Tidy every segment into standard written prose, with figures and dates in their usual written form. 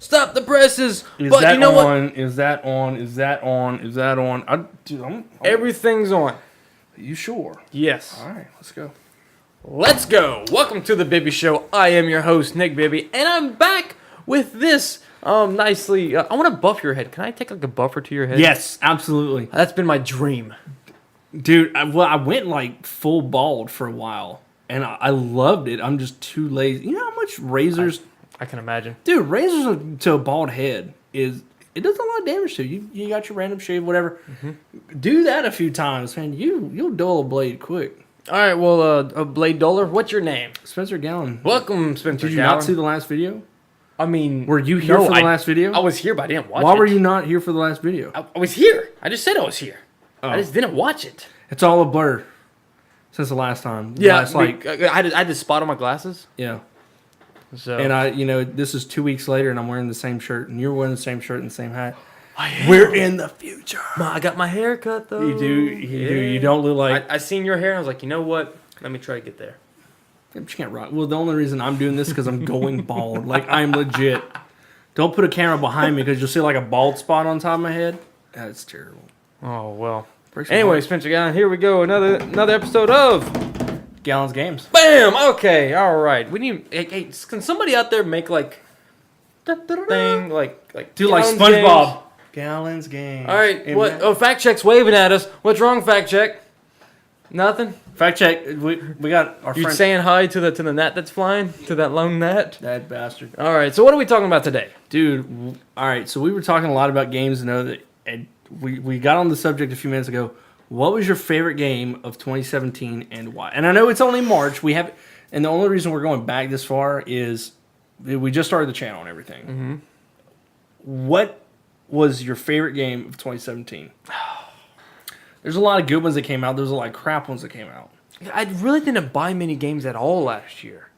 Stop the presses. Is But that you know on? what? Is that on? Is that on? Is that on? Dude, Everything's on. you sure? Yes. All right, let's go. Let's go. Welcome to the Bibbee Show. I am your host, Nick Bibbee, and I'm back with this nicely. I want to buff your head. Can I take like a buffer to your head? Yes, absolutely, That's been my dream. dude. I went like full bald for a while, and I loved it. I'm just too lazy. You know how much razors, I can imagine. dude? Razors to a bald head it does a lot of damage to you. You got your random shave, whatever. Do that a few times, man. You'll dull a blade quick. All right, well, Blade Dollar, what's your name? Spencer Galland. Welcome, Spencer. Did you not see the last video? I mean, Were you here for the last video? I was here, but I didn't watch it. Why were you not here for the last video? I was here. I just said I was here. Oh. I just didn't watch it. It's all a blur since the last time. Yeah, Last, like, I had to spot on my glasses. yeah. So And this is 2 weeks later, and I'm wearing the same shirt, and you're wearing the same shirt and the same hat. We're in the future. I got my hair cut though. You do. You don't look like. I seen your hair and I was like, you know what? Let me try to get there. You can't rock. Well, the only reason I'm doing this is because I'm going bald. Like, I'm legit. Don't put a camera behind me because you'll see like a bald spot on top of my head. That's terrible. Oh well. Breaks Anyway, my heart. Spencer Galland, here we go. Another episode of Galland's Games. Bam. Okay. All right. We need. Hey, can somebody out there make like thing like Do like Galland's SpongeBob. Games? Galland's Games. All right. And What? Oh, fact check's waving at us. What's wrong, fact check? Nothing. Fact check. We got our You friend. saying hi to the gnat that's flying, to that lone gnat? That bastard. All right. So what are we talking about today? Dude, all right. So we were talking a lot about games, and we got on the subject a few minutes ago. What was your favorite game of 2017 and why? And I know it's only March. And the only reason we're going back this far is we just started the channel and everything. Mm-hmm. What was your favorite game of 2017? There's a lot of good ones that came out. There's a lot of crap ones that came out. I really didn't buy many games at all last year.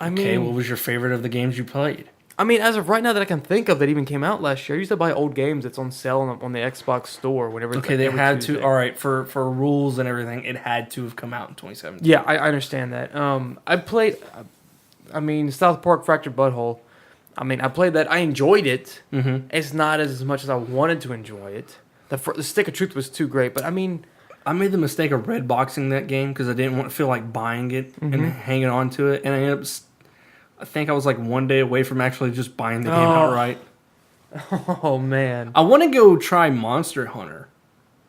Okay, what was your favorite of the games you played? I mean, as of right now that I can think of that even came out last year, I used to buy old games that's on sale on the Xbox store whenever. Okay, they had to. All right, for rules and everything, it had to have come out in 2017. Yeah, I understand that. I played. I mean, South Park Fractured Butthole. I mean, I played that. I enjoyed it. Mm-hmm. It's not as much as I wanted to enjoy it. The Stick of Truth was too great, but I mean, I made the mistake of red boxing that game because I didn't want to feel like buying it and hanging on to it, and I ended up. I think I was like one day away from actually just buying the game outright. oh man, I want to go try Monster Hunter.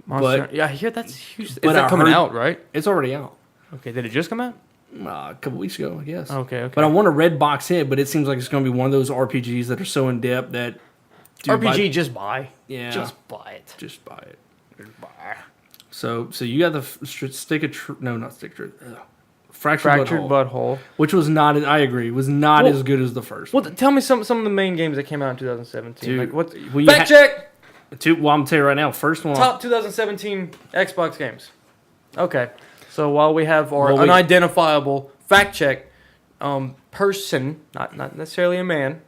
But yeah, I hear that's huge. Is but that I coming heard- out, right? It's already out. Okay, did it just come out? A couple weeks ago, I guess. Okay. But I want to red box it, but it seems like it's going to be one of those RPGs that are so in depth that. Dude, RPG, just buy. Yeah. Just buy it. Just buy it. Just buy. So you got the Stick of Truth. No, not Stick of Truth. Fractured Butthole. Which was not, I agree, was not as good as the first. Well, tell me some of the main games that came out in 2017. Dude, like what? well, you Fact check. I'm going to tell you right now, first one. Top 2017 Xbox games. Okay, so while we have our Well, unidentifiable fact check person, not necessarily a man,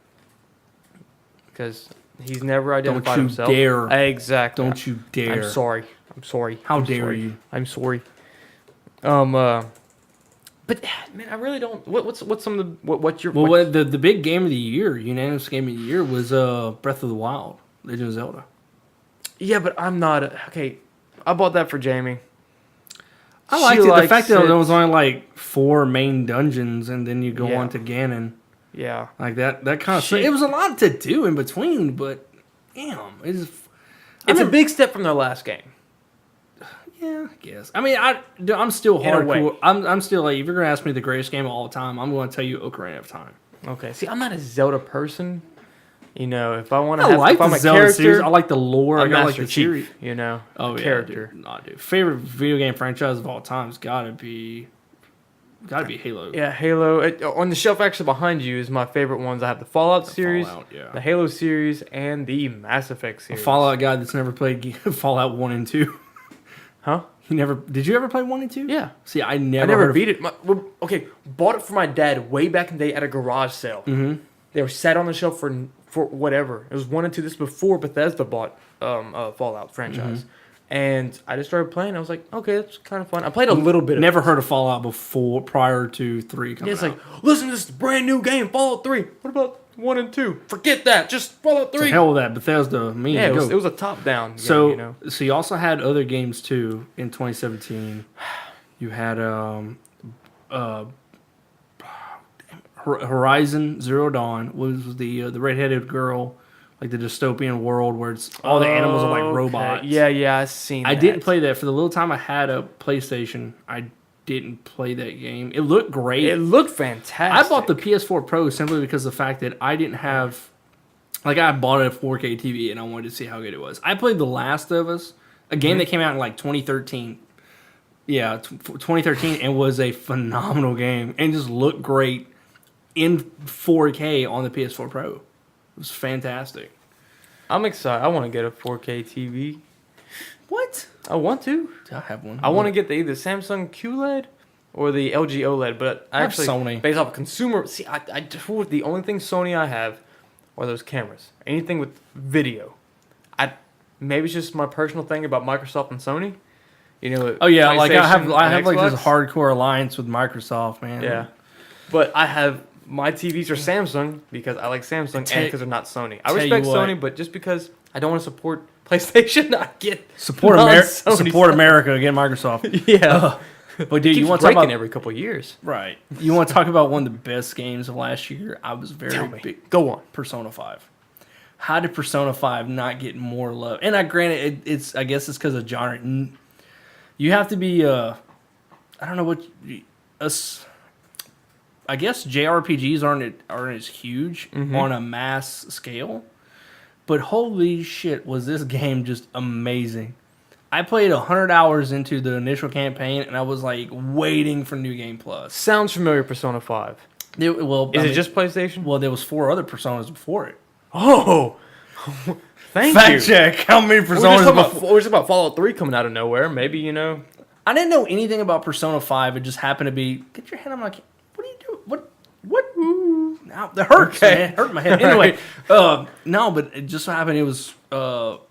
because he's never identified you himself. dare. Exactly. Don't you dare. I'm sorry. How dare you? I'm sorry. But man, I really don't. What's some of the what's your the big game of the year, unanimous game of the year, was Breath of the Wild, Legend of Zelda. Yeah, but I'm not okay. I bought that for Jamie. I liked it. The fact that there was only like 4 main dungeons, and then you go on to Ganon. Yeah, like that kind of stuff. It was a lot to do in between, but damn, it's a big step from their last game. Yeah, I guess. I mean, I'm still hardcore. I'm still like, if you're gonna ask me the greatest game of all time, I'm going to tell you Ocarina of Time. Okay. See, I'm not a Zelda person. You know, if I want to, I like if I'm the a Zelda character, series. I like the lore. I got like Master the Chief. series. You know, Oh yeah, character. Dude. Nah, dude. Favorite video game franchise of all time has gotta be Halo. Yeah, Halo. On the shelf actually behind you is my favorite ones. I have the Fallout series, the Halo series, and the Mass Effect A series. Fallout guy that's never played Fallout 1 and 2. Huh? Did you ever play 1 and 2? Yeah. See, I I never never beat it. Okay, bought it for my dad way back in the day at a garage sale. Mm-hmm. They were sat on the shelf for whatever. It was 1 and 2. This before Bethesda bought Fallout franchise. Mm-hmm. And I just started playing. I was like, okay, that's kind of fun. I played a little bit of Never heard of Fallout prior to 3 coming Yeah, it's out. like, listen to this brand new game, Fallout 3. What 1 and 2. Forget that. Just Fallout 3. To hell with that. Bethesda. Yeah, it was a top-down game, So you also had other games, too, in 2017. You had Horizon Zero Dawn, was the redheaded girl, like the dystopian world where it's all the animals are like robots. Yeah, I've seen that. I didn't play that. For the little time I had a PlayStation, I didn't play that game. It looked great. It looked fantastic. I bought the PS4 Pro simply because of the fact that I didn't have... Like, I bought a 4K TV and I wanted to see how good it was. I played The Last of Us, a game that came out in like 2013. Yeah, 2013, and was a phenomenal game and just looked great in 4K on the PS4 Pro. It was fantastic. I'm excited. I want to get a 4K TV. What? I want to. I have one. I want to get either Samsung QLED or the LG OLED, but I have actually, Sony. Based off consumer, the only thing Sony I have are those cameras. Anything with video. Maybe it's just my personal thing about Microsoft and Sony. You know. Oh yeah, like I have Xbox. like this hardcore alliance with Microsoft, man. Yeah, but I have my TVs are Samsung because I like Samsung and because they're not Sony. I respect Sony, but just because I don't want to support PlayStation, I get support America again, Microsoft. Yeah. But dude, you want to talk about every couple of years, right? You want to talk about one of the best games of last year? I was very big. Go on. Persona 5. How did Persona 5 not get more love? And granted, it's I guess it's because of genre. You have to be I don't know what I guess JRPGs aren't as huge on a mass scale, but holy shit, was this game just amazing! I played 100 hours into the initial campaign, and I was like waiting for New Game Plus. Sounds familiar, Persona 5. Is it just PlayStation? Well, there was 4 other Personas before it. Oh, thank you. Fact check. How many Personas before? We're just about Fallout 3 coming out of nowhere. Maybe, you know. I didn't know anything about Persona 5. It just happened to be, get your head on my... What are you doing? What? Ooh. Now, that hurts, man. It hurt my head. Anyway, no, but it just so happened it was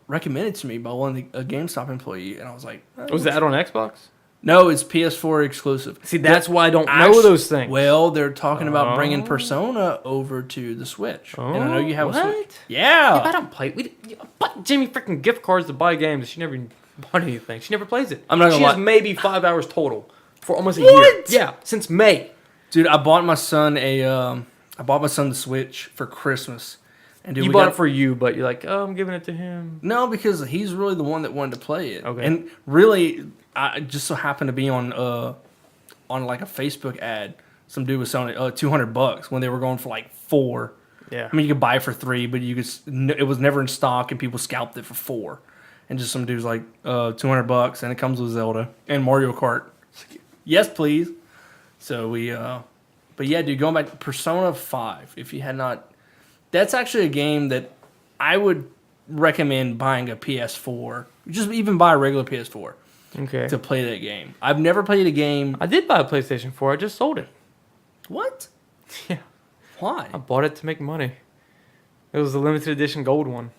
recommended to me by one of the GameStop employee, and I was like... Was that on Xbox? No, it's PS4 exclusive. See, that's why I don't know those things. Well, they're talking about bringing Persona over to the Switch. And I know you have a Switch. Yeah. If I don't play... I bought Jimmy freaking gift cards to buy games. She never bought anything. She never plays it. I'm not gonna lie. She has maybe 5 hours total for almost a year. Yeah, since May. Dude, I bought my son the Switch for Christmas. And dude, you bought it for you, but you're like, oh, I'm giving it to him. No, because he's really the one that wanted to play it. Okay. And really, I just so happened to be on like a Facebook ad. Some dude was selling it $200 when they were going for like 4. Yeah. I mean, you could buy it for 3, but it was never in stock, and people scalped it for 4. And just some dude's like $200, and it comes with Zelda and Mario Kart. Yes, please. So but yeah, dude, going back to Persona 5, if you had not, that's actually a game that I would recommend buying a PS4. Just even buy a regular PS4. Okay. To play that game. I've never played a game. I did buy a PlayStation 4. I just sold it. What? Yeah. Why? I bought it to make money. It was the limited edition gold one.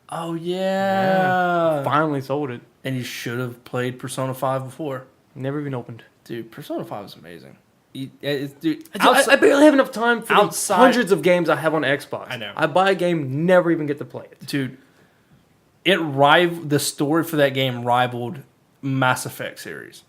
Oh, yeah. Finally sold it. And you should have played Persona 5 before. Never even opened. Dude, Persona 5 is amazing. I barely have enough time for the hundreds of games I have on Xbox. I know. I buy a game, never even get to play it. Dude, the story for that game rivaled Mass Effect series.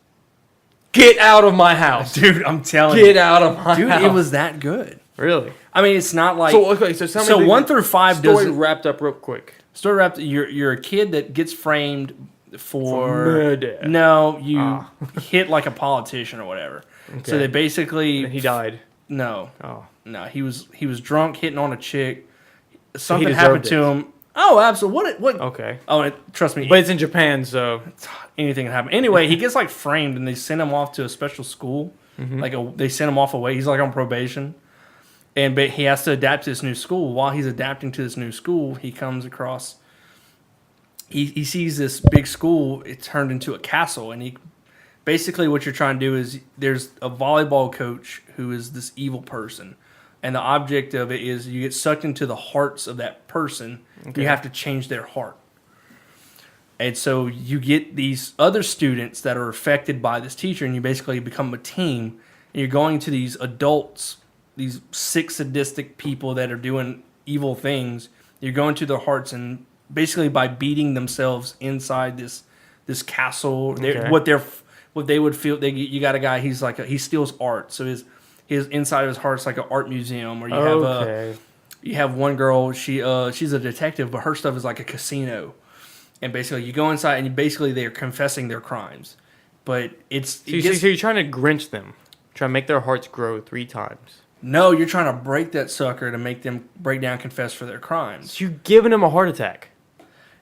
Get out of my house. Dude, I'm telling you. Get out of my house. Dude, it was that good. Really? I mean, it's not like... So 1 through 5 story wrapped up real quick. Story wrapped... You're a kid that gets framed for murder. No, you hit like a politician or whatever. Okay. So they basically... And he died. No. Oh. No, he was drunk, hitting on a chick. Something happened to him. Oh, absolutely. What? Okay. Oh, trust me. But it's in Japan, so... Anything can happen. Anyway, he gets like framed, and they send him off to a special school. Mm-hmm. They send him off away. He's like on probation. But he has to adapt to this new school. While he's adapting to this new school, he comes across... He sees this big school. It's turned into a castle, and he... Basically, what you're trying to do is there's a volleyball coach who is this evil person. And the object of it is you get sucked into the hearts of that person. Okay. You have to change their heart. And so you get these other students that are affected by this teacher, and you basically become a team. And you're going to these adults, these sick, sadistic people that are doing evil things. You're going to their hearts, and basically by beating themselves inside this castle, what they would feel. You got a guy. He steals art, so his inside of his heart's like an art museum. Or you have one girl. She's a detective, but her stuff is like a casino. And basically, you go inside, and they're confessing their crimes. But so you're trying to Grinch them, try to make their hearts grow 3 times. No, you're trying to break that sucker to make them break down, confess for their crimes. So you're giving them a heart attack.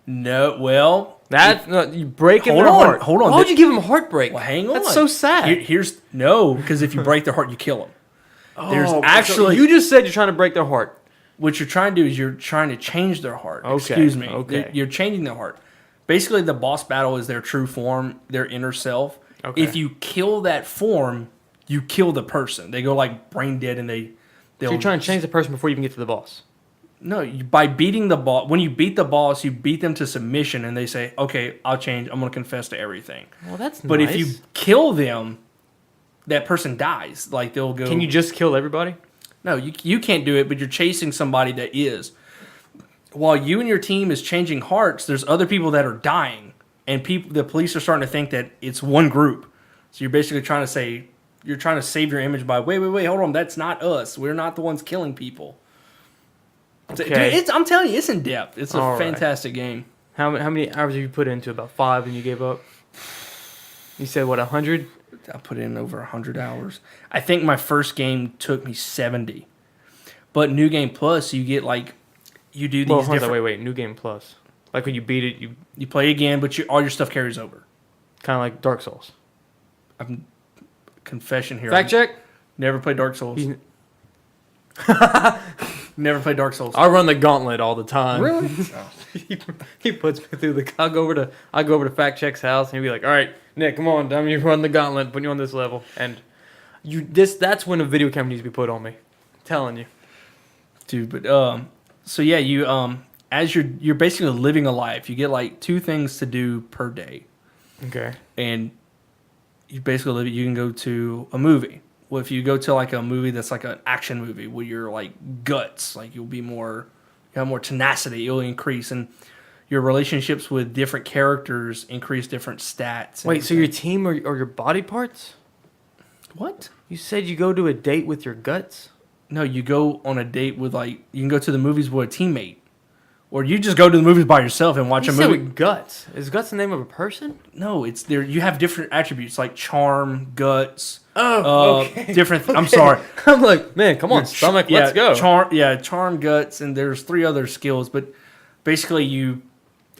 No, well, you breaking their heart. Hold on. Why would you give them a heartbreak? Well, hang on. That's so sad. Because if you break their heart, you kill them. You just said you're trying to break their heart. What you're trying to do is you're trying to change their heart. Okay. Excuse me. Okay. You're changing their heart. Basically, the boss battle is their true form, their inner self. Okay. If you kill that form, you kill the person. They go like brain dead, and so you're trying to change the person before you even get to the boss. No, by beating the boss. When you beat the boss, you beat them to submission, and they say, "Okay, I'll change. I'm going to confess to everything." Well, that's But nice. if you kill them, that person dies. Like they'll go. Can you just kill everybody? No, you can't do it. But you're chasing somebody that is. While you and your team is changing hearts, there's other people that are dying, and the police are starting to think that it's one group. So you're basically trying to save your image by wait, hold on, that's not us. We're not the ones killing people. Okay. Dude, I'm telling you, it's in depth. It's a All fantastic game. How many hours have you put into? About 5, and you gave up. You said what, 100? I put in over 100 hours. I think my first game took me 70. But New Game Plus, you get like. You do these different... Wait. New Game Plus. Like when you beat it, you play again, but all your stuff carries over. Kind of like Dark Souls. Confession here. Fact check? Never played Dark Souls. Never played Dark Souls. I run the gauntlet all the time. Really? He puts me through the... I go over to Fact Check's house, and he'll be like, all right, Nick, come on. I'm you run the gauntlet, put you on this level. And that's when a video camera needs to be put on me. I'm telling you. Dude, but... So yeah, you as you're basically living a life. You get like 2 things to do per day. Okay. And you basically live. You can go to a movie. Well, if you go to like a movie that's like an action movie where you're like guts, like you have more tenacity. You'll increase, and your relationships with different characters increase different stats. Wait, so your team or your body parts? What? You said you go to a date with your guts? No, you go on a date with you can go to the movies with a teammate. Or you just go to the movies by yourself and watch a movie. With guts. Is guts the name of a person? No, it's there. You have different attributes like charm, guts. Okay. Different. I'm sorry. I'm like, man, come on, stomach, let's go. Charm, guts, and there's 3 other skills. But basically, you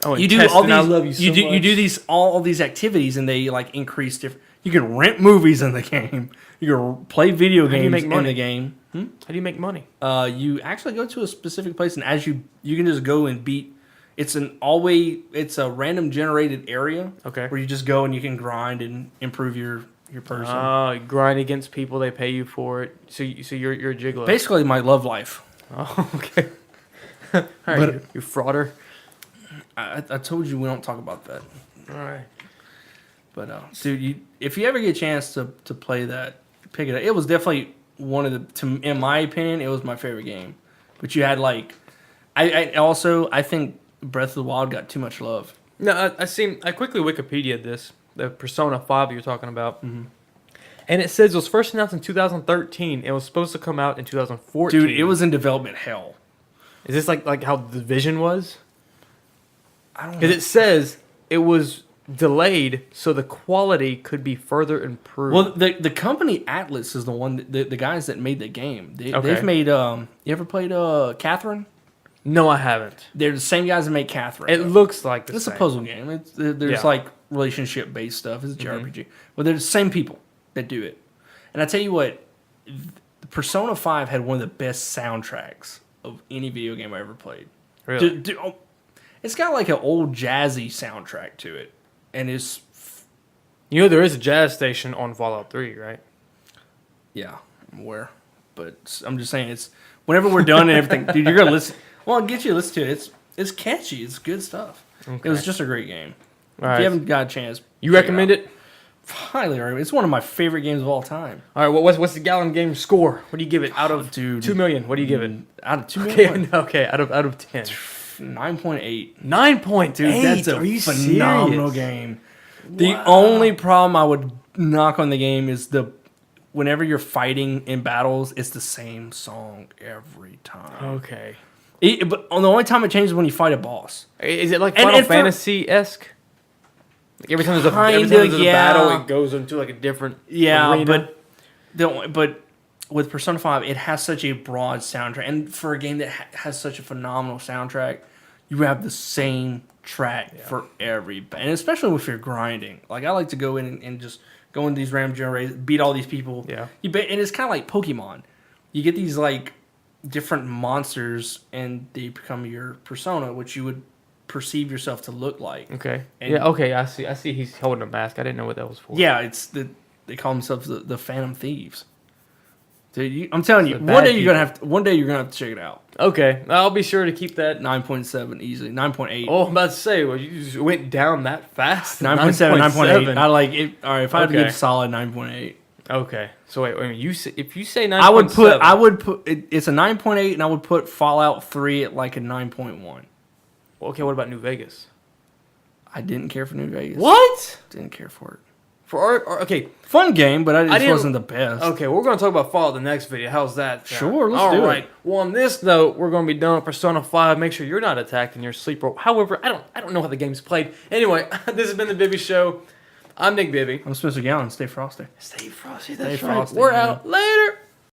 do all these. I love you so much. You do all these activities, and they like increase different. You can rent movies in the game. You can play video games in the game. How do you make money? You actually go to a specific place, and as you can just go and beat. It's a random generated area. Okay. Where you just go and you can grind and improve your person. You grind against people, they pay you for it. So you're a gigolo. Basically, my love life. Oh, okay. All right, you frauder. I told you we don't talk about that. All right. But dude, if you ever get a chance to play that, pick it up. It was definitely one of in my opinion, it was my favorite game. But you had like, I think Breath of the Wild got too much love. No, I quickly Wikipedia this, the Persona 5 you're talking about. Mm-hmm. And it says it was first announced in 2013. It was supposed to come out in 2014. Dude, it was in development hell. Is this like how the Division was? I don't know. Because it says it was delayed so the quality could be further improved. Well, the company Atlas is the one, the guys that made the game. They've made, you ever played Catherine? No, I haven't. They're the same guys that make Catherine. It looks like the It's same. a puzzle game. There's like relationship-based stuff. It's a JRPG. But they're the same people that do it. And I tell you what, Persona 5 had one of the best soundtracks of any video game I ever played. Really? It's got like an old jazzy soundtrack to it. And it's... You know there is a jazz station on Fallout 3, right? Yeah, I'm aware. But I'm just saying, it's... Whenever we're done and everything, dude, you're going to listen... Well, I'll get you to listen to it. It's catchy. It's good stuff. Okay. It was just a great game. All If right. you haven't got a chance... You recommend it? highly recommend. It's one of my favorite games of all time. All right, what's the Galland game score? What do you give it out of 2 million? What do you give it? Out of 2 million? Okay, out of 10. 9.8. 9.8. Dude, that's Are a you phenomenal serious? game. The only problem I would knock on the game is whenever you're fighting in battles, it's the same song every time. Okay. But the only time it changes is when you fight a boss. Is it like Final Fantasy-esque? Like every time there's a battle, it goes into like a different arena? but with Persona 5, it has such a broad soundtrack. And for a game that has such a phenomenal soundtrack, you have the same track for every... And especially if you're grinding. Like, I like to go in and just go into these random generators, beat all these people. Yeah. And it's kind of like Pokemon. You get these, like, different monsters, and they become your persona, which you would perceive yourself to look like. Okay. And okay, I see he's holding a mask. I didn't know what that was for. Yeah, they call themselves the Phantom Thieves. Dude, I'm telling you, The one day bad you're gonna have to check it out. Okay, I'll be sure to keep that. 9.7 easily, 9.8. Oh, I'm about to say, well, you just went down that fast. 9.7, 9.8. I like it. All right, if I had to give Okay. a solid 9.8. Okay, so wait, if you say 9.7, I would put it's a 9.8, and I would put Fallout 3 at like a 9.1. Okay, what about New Vegas? I didn't care for New Vegas. What? Didn't care for it. Okay, Fun game, but it didn't- wasn't the best. okay, we're gonna talk about Fallout the next video. How's that sound? Sure, let's All do it. right. Well, on this note, we're gonna be done with Persona 5. Make sure you're not attacked in your sleep. However, I don't know how the game's played. Anyway, this has been the Bibbee Show. I'm Nick Bibbee. I'm Spencer Galland. Stay frosty. Stay frosty. Stay That's right. frosty, We're man. out later.